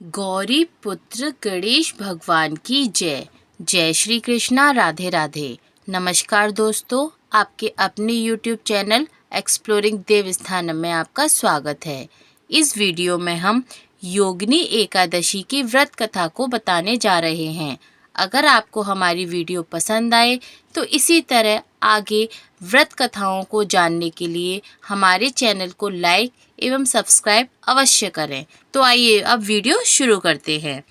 गौरी पुत्र गणेश भगवान की जय। जय श्री कृष्णा, राधे राधे। नमस्कार दोस्तों, आपके अपने YouTube चैनल एक्सप्लोरिंग देवस्थानम में आपका स्वागत है। इस वीडियो में हम योगिनी एकादशी की व्रत कथा को बताने जा रहे हैं। अगर आपको हमारी वीडियो पसंद आए तो इसी तरह आगे व्रत कथाओं को जानने के लिए हमारे चैनल को लाइक एवं सब्सक्राइब अवश्य करें। तो आइए अब वीडियो शुरू करते हैं।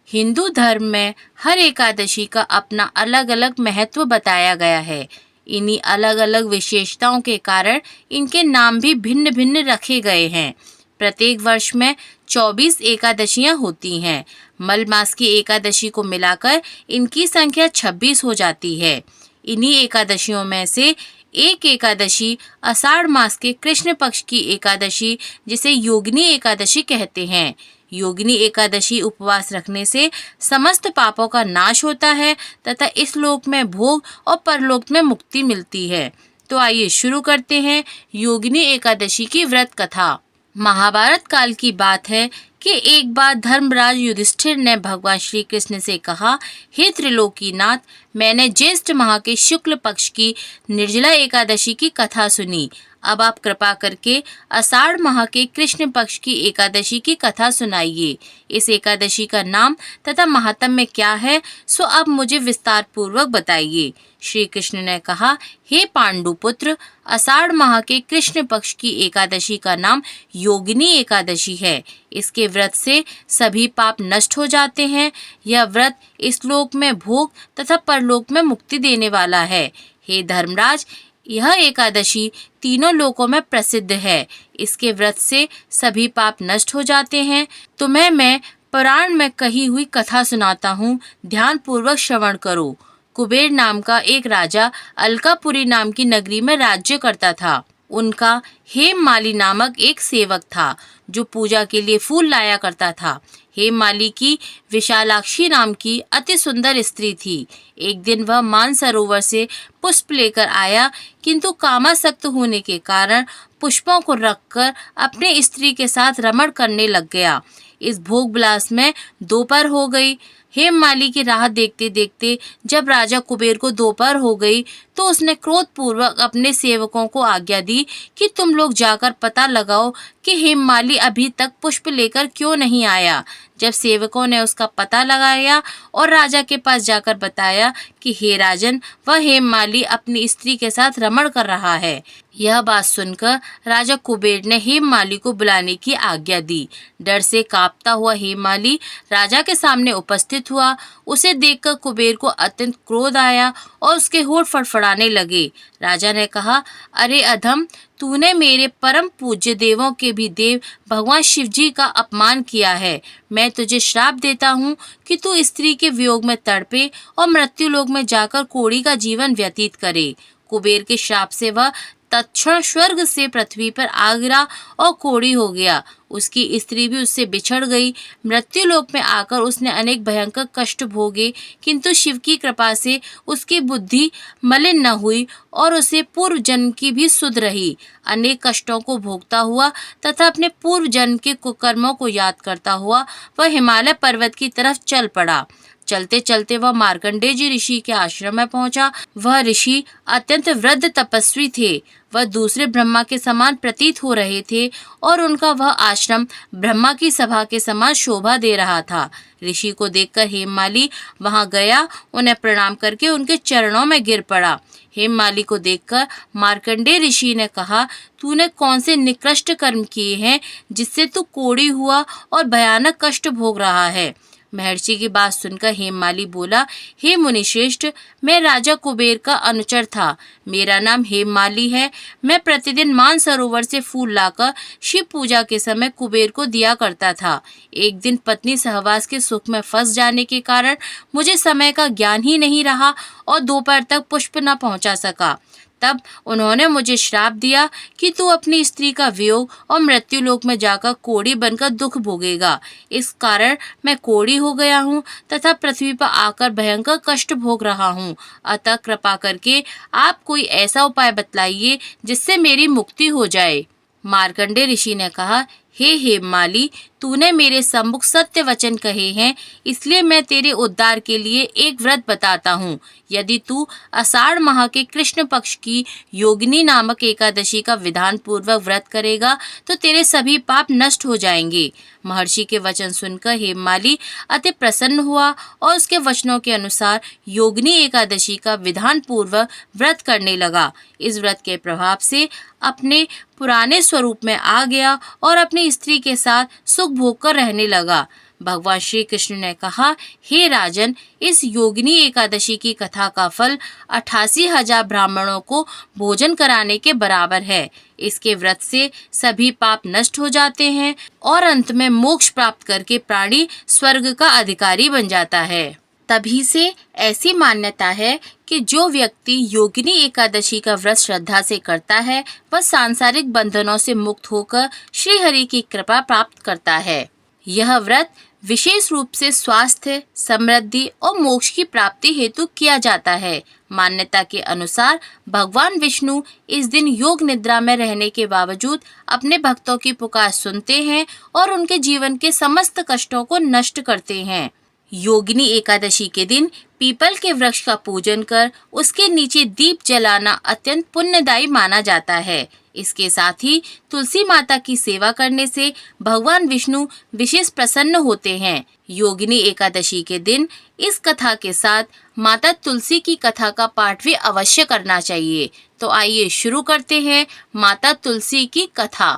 हिंदू धर्म में हर एकादशी का अपना अलग अलग महत्व बताया गया है। इन्हीं अलग अलग विशेषताओं के कारण इनके नाम भी भिन्न भिन्न रखे गए हैं। प्रत्येक वर्ष में 24 एकादशियां होती हैं। मल मास की एकादशी को मिलाकर इनकी संख्या 26 हो जाती है। इन्हीं एकादशियों में से एक एकादशी आषाढ़ मास के कृष्ण पक्ष की एकादशी, जिसे योगिनी एकादशी कहते हैं। योगिनी एकादशी उपवास रखने से समस्त पापों का नाश होता है तथा इस लोक में भोग और परलोक में मुक्ति मिलती है। तो आइए शुरू करते हैं योगिनी एकादशी की व्रत कथा। महाभारत काल की बात है कि एक बार धर्मराज युधिष्ठिर ने भगवान श्री कृष्ण से कहा, हे त्रिलोकीनाथ, मैंने ज्येष्ठ माह के शुक्ल पक्ष की निर्जला एकादशी की कथा सुनी। अब आप कृपा करके आषाढ़ माह के कृष्ण पक्ष की एकादशी की कथा सुनाइए। इस एकादशी का नाम तथा महात्म्य क्या है, सो अब मुझे विस्तार पूर्वक बताइए। श्री कृष्ण ने कहा, हे पांडुपुत्र, आषाढ़ माह के कृष्ण पक्ष की एकादशी का नाम योगिनी एकादशी है। इसके व्रत से सभी पाप नष्ट हो जाते हैं। यह व्रत इस लोक में भोग तथा परलोक में मुक्ति देने वाला है। हे धर्मराज, यह एकादशी तीनों लोकों में प्रसिद्ध है। इसके व्रत से सभी पाप नष्ट हो जाते हैं। तुम्हें मैं पुराण में कही हुई कथा सुनाता हूँ, ध्यान पूर्वक श्रवण करो। कुबेर नाम का एक राजा अलकापुरी नाम की नगरी में राज्य करता था। उनका हेममाली नामक एक सेवक था जो पूजा के लिए फूल लाया करता था। हेममाली की विशालाक्षी नाम की अति सुंदर स्त्री थी। एक दिन वह मानसरोवर से पुष्प लेकर आया, किंतु कामासक्त होने के कारण पुष्पों को रखकर अपने स्त्री के साथ रमण करने लग गया। इस भोग विलास में दोपहर हो गई। हेममाली की राह देखते देखते जब राजा कुबेर को दोपहर हो गई तो उसने क्रोधपूर्वक अपने सेवकों को आज्ञा दी कि तुम लोग जाकर पता लगाओ कि हेममाली अभी तक पुष्प लेकर क्यों नहीं आया। जब सेवकों ने उसका पता लगाया और राजा के पास जाकर बताया कि हे राजन, वह हेममाली अपनी स्त्री के साथ रमण कर रहा है। यह बात सुनकर राजा कुबेर ने हेममाली को बुलाने की आज्ञा दी। डर से कांपता हुआ हेममाली राजा के सामने उपस्थित हुआ। उसे देखकर कुबेर को अत्यंत क्रोध आया और उसके होंठ फड़फड़ाने लगे। राजा ने कहा, अरे अधम, तूने मेरे परम पूज्य देवों के भी देव भगवान शिव जी का अपमान किया है। मैं तुझे श्राप देता हूँ कि तू स्त्री के वियोग में तड़पे और मृत्यु लोक में जाकर कोढ़ी का जीवन व्यतीत करे। कुबेर के श्राप से वह तत्क्षण स्वर्ग से पृथ्वी पर आ गिरा और कोढ़ी हो गया। उसकी स्त्री भी उससे बिछड़ गई। मृत्यु लोक में आकर उसने अनेक भयंकर कष्ट भोगे, किंतु शिव की कृपा से उसकी बुद्धि मलिन न हुई और उसे पूर्व जन्म की भी सुध रही। अनेक कष्टों को भोगता हुआ तथा अपने पूर्व जन्म के कुकर्मों को याद करता हुआ वह हिमालय पर्वत की तरफ चल पड़ा। चलते चलते वह मार्कंडेय जी ऋषि के आश्रम में पहुंचा। वह ऋषि अत्यंत वृद्ध तपस्वी थे। वह दूसरे ब्रह्मा के समान प्रतीत हो रहे थे और उनका वह आश्रम ब्रह्मा की सभा के समान शोभा दे रहा था। ऋषि को देखकर हेममाली वहां गया, उन्हें प्रणाम करके उनके चरणों में गिर पड़ा। हेममाली को देखकर मार्कंडेय ऋषि ने कहा, तूने कौन से निकृष्ट कर्म किए हैं जिससे तू कोढ़ी हुआ और भयानक कष्ट भोग रहा है। महर्षि की बात सुनकर हेममाली बोला, हे मुनिश्रेष्ठ, मैं राजा कुबेर का अनुचर था। मेरा नाम हेममाली है। मैं प्रतिदिन मानसरोवर से फूल लाकर शिव पूजा के समय कुबेर को दिया करता था। एक दिन पत्नी सहवास के सुख में फंस जाने के कारण मुझे समय का ज्ञान ही नहीं रहा और दोपहर तक पुष्प न पहुंचा सका। तब उन्होंने मुझे श्राप दिया कि तू अपनी स्त्री का वियोग और मृत्यु लोक में जाकर कोढ़ी बनकर दुख भोगेगा। इस कारण मैं कोढ़ी हो गया हूँ तथा पृथ्वी पर आकर भयंकर कष्ट भोग रहा हूँ। अतः कृपा करके आप कोई ऐसा उपाय बतलाइए जिससे मेरी मुक्ति हो जाए। मार्कंडेय ऋषि ने कहा, हे हेममाली, तूने मेरे सम्मुख सत्य वचन कहे हैं, इसलिए मैं तेरे उद्धार के लिए एक व्रत बताता हूँ। यदि तू आषाढ़ माह के कृष्ण पक्ष की योगिनी नामक एकादशी का विधान पूर्वक व्रत करेगा तो तेरे सभी पाप नष्ट हो जाएंगे। महर्षि के वचन सुनकर हेममाली अति प्रसन्न हुआ और उसके वचनों के अनुसार योगिनी एकादशी का विधान पूर्वक व्रत करने लगा। इस व्रत के प्रभाव से अपने पुराने स्वरूप में आ गया और अपनी स्त्री के साथ सुख भोग कर रहने लगा। भगवान श्री कृष्ण ने कहा, हे राजन, इस योगिनी एकादशी की कथा का फल 88,000 ब्राह्मणों को भोजन कराने के बराबर है। इसके व्रत से सभी पाप नष्ट हो जाते हैं और अंत में मोक्ष प्राप्त करके प्राणी स्वर्ग का अधिकारी बन जाता है। तभी से ऐसी मान्यता है कि जो व्यक्ति योगिनी एकादशी का व्रत श्रद्धा से करता है वह सांसारिक बंधनों से मुक्त होकर श्री हरि की कृपा प्राप्त करता है। यह व्रत विशेष रूप से स्वास्थ्य, समृद्धि और मोक्ष की प्राप्ति हेतु किया जाता है। मान्यता के अनुसार भगवान विष्णु इस दिन योग निद्रा में रहने के बावजूद अपने भक्तों की पुकार सुनते हैं और उनके जीवन के समस्त कष्टों को नष्ट करते हैं। योगिनी एकादशी के दिन पीपल के वृक्ष का पूजन कर उसके नीचे दीप जलाना अत्यंत पुण्यदायी माना जाता है। इसके साथ ही तुलसी माता की सेवा करने से भगवान विष्णु विशेष प्रसन्न होते हैं। योगिनी एकादशी के दिन इस कथा के साथ माता तुलसी की कथा का पाठ भी अवश्य करना चाहिए। तो आइए शुरू करते हैं माता तुलसी की कथा।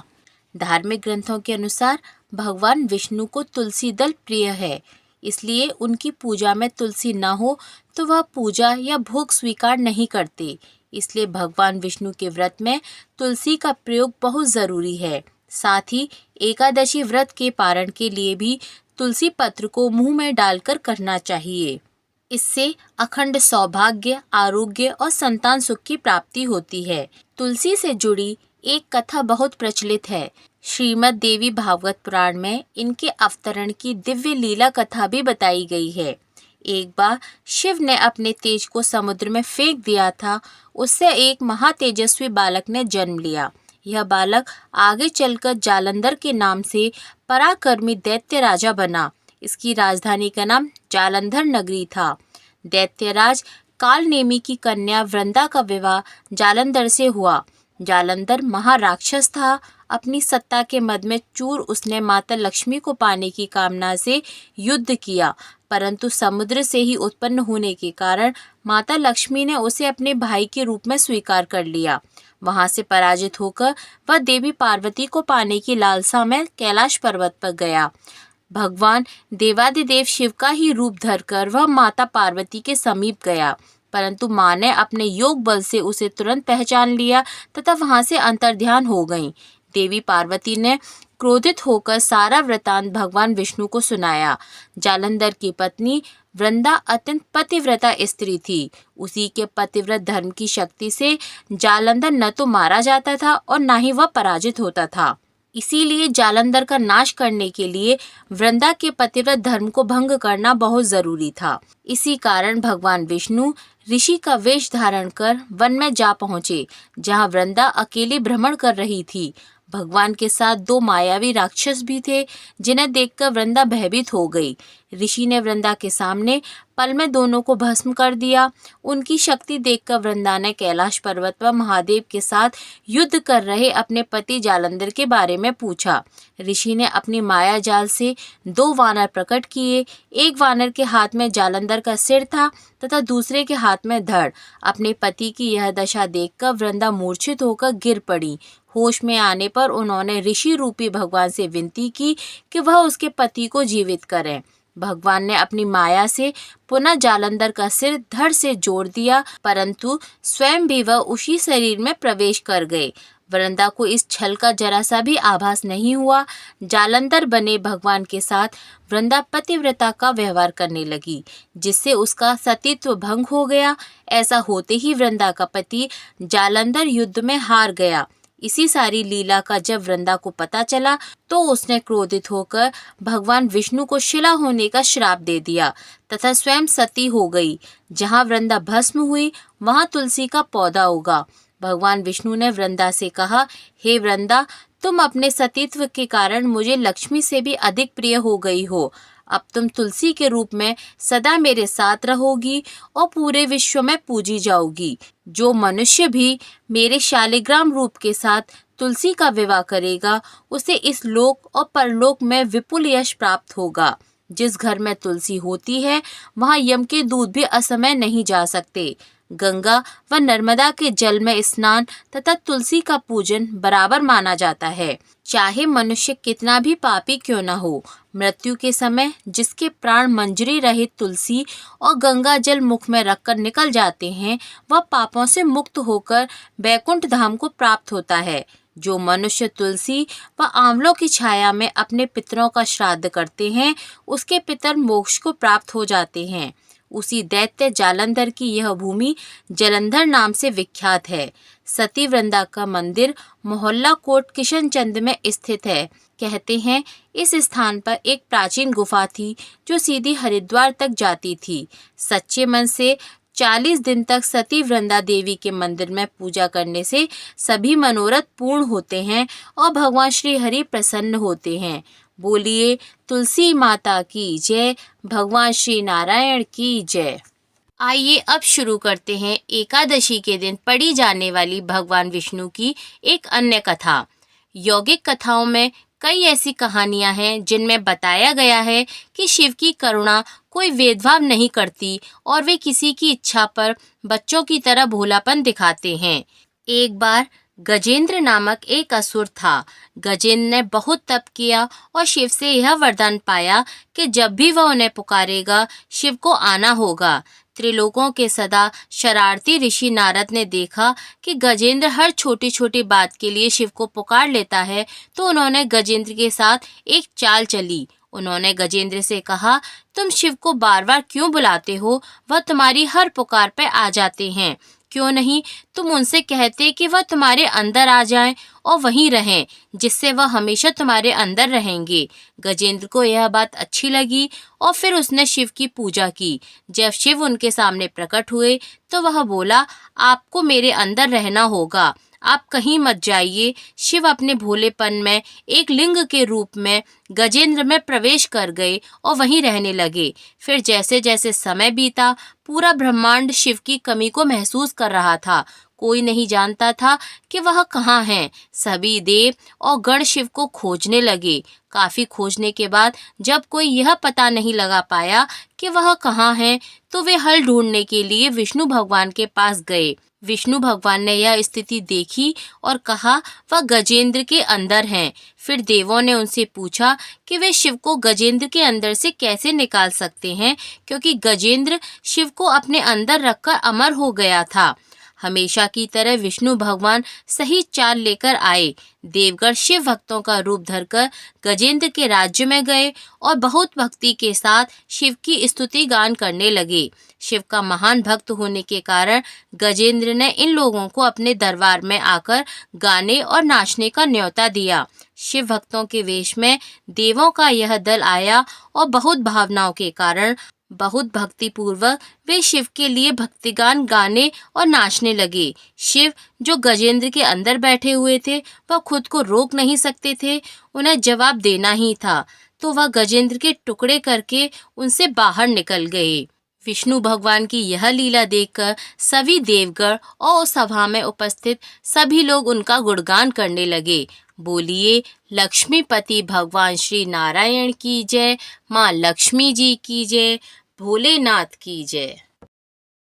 धार्मिक ग्रंथों के अनुसार भगवान विष्णु को तुलसी दल प्रिय है, इसलिए उनकी पूजा में तुलसी न हो तो वह पूजा या भोग स्वीकार नहीं करते। इसलिए भगवान विष्णु के व्रत में तुलसी का प्रयोग बहुत ज़रूरी है। साथ ही एकादशी व्रत के पारण के लिए भी तुलसी पत्र को मुंह में डालकर करना चाहिए। इससे अखंड सौभाग्य, आरोग्य और संतान सुख की प्राप्ति होती है। तुलसी से जुड़ी एक कथा बहुत प्रचलित है। श्रीमद् देवी भागवत पुराण में इनके अवतरण की दिव्य लीला कथा भी बताई गई है। एक बार शिव ने अपने तेज को समुद्र में फेंक दिया था। उससे एक महातेजस्वी बालक ने जन्म लिया। यह बालक आगे चलकर जालंधर के नाम से पराक्रमी दैत्य राजा बना। इसकी राजधानी का नाम जालंधर नगरी था। दैत्यराज कालनेमी की कन्या वृंदा का विवाह जालंधर से हुआ। जालंधर महाराक्षस था। अपनी सत्ता के मद में चूर उसने माता लक्ष्मी को पाने की कामना से युद्ध किया, परंतु समुद्र से ही उत्पन्न होने के कारण माता लक्ष्मी ने उसे अपने भाई के रूप में स्वीकार कर लिया। वहां से पराजित होकर वह देवी पार्वती को पाने की लालसा में कैलाश पर्वत पर गया। भगवान देवादिदेव शिव का ही रूप धरकर वह माता पार्वती के समीप गया, परंतु माँ ने अपने योग बल से उसे तुरंत पहचान लिया तथा वहां से अंतर्ध्यान हो गईं। देवी पार्वती ने क्रोधित होकर सारा वृतांत भगवान विष्णु को सुनाया। जालंधर की पत्नी वृंदा अत्यंत पतिव्रता स्त्री थी। उसी के पतिव्रत धर्म की शक्ति से जालंधर न तो मारा जाता था और न ही वह पराजित होता था। इसीलिए जालंधर का नाश करने के लिए वृंदा के पतिव्रत धर्म को भंग करना बहुत जरूरी था। इसी कारण भगवान विष्णु ऋषि का वेश धारण कर वन में जा पहुँचे, जहाँ वृंदा अकेली भ्रमण कर रही थी। भगवान के साथ 2 मायावी राक्षस भी थे, जिन्हें देखकर वृंदा भयभीत हो गई। ऋषि ने वृंदा के सामने पल में दोनों को भस्म कर दिया। उनकी शक्ति देखकर वृंदा ने कैलाश पर्वत पर महादेव के साथ युद्ध कर रहे अपने पति जालंधर के बारे में पूछा। ऋषि ने अपनी माया जाल से 2 वानर प्रकट किए। एक वानर के हाथ में जालंधर का सिर था तथा दूसरे के हाथ में धड़। अपने पति की यह दशा देखकर वृंदा मूर्छित होकर गिर पड़ी। होश में आने पर उन्होंने ऋषि रूपी भगवान से विनती की कि वह उसके पति को जीवित करें। भगवान ने अपनी माया से पुनः जालंधर का सिर धड़ से जोड़ दिया, परंतु स्वयं भी वह उसी शरीर में प्रवेश कर गए। वृंदा को इस छल का जरा सा भी आभास नहीं हुआ। जालंधर बने भगवान के साथ वृंदा पतिव्रता का व्यवहार करने लगी, जिससे उसका सतीत्व भंग हो गया। ऐसा होते ही वृंदा का पति जालंधर युद्ध में हार गया। इसी सारी लीला का जब वृंदा को पता चला तो उसने क्रोधित होकर भगवान विष्णु को शिला होने का श्राप दे दिया तथा स्वयं सती हो गई। जहाँ वृंदा भस्म हुई वहाँ तुलसी का पौधा उगा। भगवान विष्णु ने वृंदा से कहा, हे वृंदा, तुम अपने सतीत्व के कारण मुझे लक्ष्मी से भी अधिक प्रिय हो गई हो। अब तुम तुलसी के रूप में सदा मेरे साथ रहोगी और पूरे विश्व में पूजी जाओगी। जो मनुष्य भी मेरे शालिग्राम रूप के साथ तुलसी का विवाह करेगा, उसे इस लोक और परलोक में विपुल यश प्राप्त होगा। जिस घर में तुलसी होती है, वहाँ यम के दूत भी असमय नहीं जा सकते। गंगा व नर्मदा के जल में स्नान तथा तुलसी का पूजन बराबर माना जाता है। चाहे मनुष्य कितना भी पापी क्यों न हो, मृत्यु के समय जिसके प्राण मंजरी रहित तुलसी और गंगा जल मुख में रखकर निकल जाते हैं, वह पापों से मुक्त होकर बैकुंठ धाम को प्राप्त होता है। जो मनुष्य तुलसी व आंवलों की छाया में अपने पितरों का श्राद्ध करते हैं, उसके पितर मोक्ष को प्राप्त हो जाते हैं। उसी दैत्य जालंधर की यह भूमि जलंधर नाम से विख्यात है। सती वृंदा का मंदिर मोहल्ला कोट किशनचंद में स्थित है। कहते हैं इस स्थान पर एक प्राचीन गुफा थी जो सीधी हरिद्वार तक जाती थी। सच्चे मन से 40 दिन तक सती वृंदा देवी के मंदिर में पूजा करने से सभी मनोरथ पूर्ण होते हैं और भगवान श्री हरि प्रसन्न होते हैं। बोलिए तुलसी माता की जय, भगवान श्री नारायण की जय। आइए अब शुरू करते हैं एकादशी के दिन पढ़ी जाने वाली भगवान विष्णु की एक अन्य कथा। यौगिक कथाओं में कई ऐसी कहानियां हैं जिनमें बताया गया है कि शिव की करुणा कोई भेदभाव नहीं करती और वे किसी की इच्छा पर बच्चों की तरह भोलापन दिखाते हैं। एक बार गजेंद्र नामक एक असुर था। गजेंद्र ने बहुत तप किया और शिव से यह वरदान पाया कि जब भी वह उन्हें पुकारेगा, शिव को आना होगा। त्रिलोकों के सदा शरारती ऋषि नारद ने देखा कि गजेंद्र हर छोटी छोटी बात के लिए शिव को पुकार लेता है, तो उन्होंने गजेंद्र के साथ एक चाल चली। उन्होंने गजेंद्र से कहा, तुम शिव को बार बार क्यों बुलाते हो? वह तुम्हारी हर पुकार पे आ जाते हैं। क्यों नहीं तुम उनसे कहते कि वह तुम्हारे अंदर आ जाएं और वहीं रहें, जिससे वह हमेशा तुम्हारे अंदर रहेंगे। गजेंद्र को यह बात अच्छी लगी और फिर उसने शिव की पूजा की। जब शिव उनके सामने प्रकट हुए तो वह बोला, आपको मेरे अंदर रहना होगा, आप कहीं मत जाइए। शिव अपने भोलेपन में एक लिंग के रूप में गजेंद्र में प्रवेश कर गए और वहीं रहने लगे। फिर जैसे जैसे समय बीता, पूरा ब्रह्मांड शिव की कमी को महसूस कर रहा था। कोई नहीं जानता था कि वह कहाँ हैं। सभी देव और गण शिव को खोजने लगे। काफी खोजने के बाद जब कोई यह पता नहीं लगा पाया कि वह कहाँ हैं, तो वे हल ढूंढने के लिए विष्णु भगवान के पास गए। विष्णु भगवान ने यह स्थिति देखी और कहा, वह गजेंद्र के अंदर हैं। फिर देवों ने उनसे पूछा कि वे शिव को गजेंद्र के अंदर से कैसे निकाल सकते हैं, क्योंकि गजेंद्र शिव को अपने अंदर रखकर अमर हो गया था। हमेशा की तरह विष्णु भगवान सही चाल लेकर आए। देवगण शिव भक्तों का रूप धरकर गजेंद्र के राज्य में गए और बहुत भक्ति के साथ शिव की स्तुति गान करने लगे। शिव का महान भक्त होने के कारण गजेंद्र ने इन लोगों को अपने दरबार में आकर गाने और नाचने का न्योता दिया। शिव भक्तों के वेश में देवों का यह दल आया और बहुत भावनाओं के कारण बहुत भक्ति पूर्वक वे शिव के लिए भक्तिगान गाने और नाचने लगे। शिव जो गजेंद्र के अंदर बैठे हुए थे, वह खुद को रोक नहीं सकते थे। उन्हें जवाब देना ही था, तो वह गजेंद्र के टुकड़े करके उनसे बाहर निकल गए। विष्णु भगवान की यह लीला देखकर सभी देवगण और उस सभा में उपस्थित सभी लोग उनका गुणगान करने लगे। बोलिए लक्ष्मीपति भगवान श्री नारायण की जय, माँ लक्ष्मी जी की जय, भोलेनाथ की जय।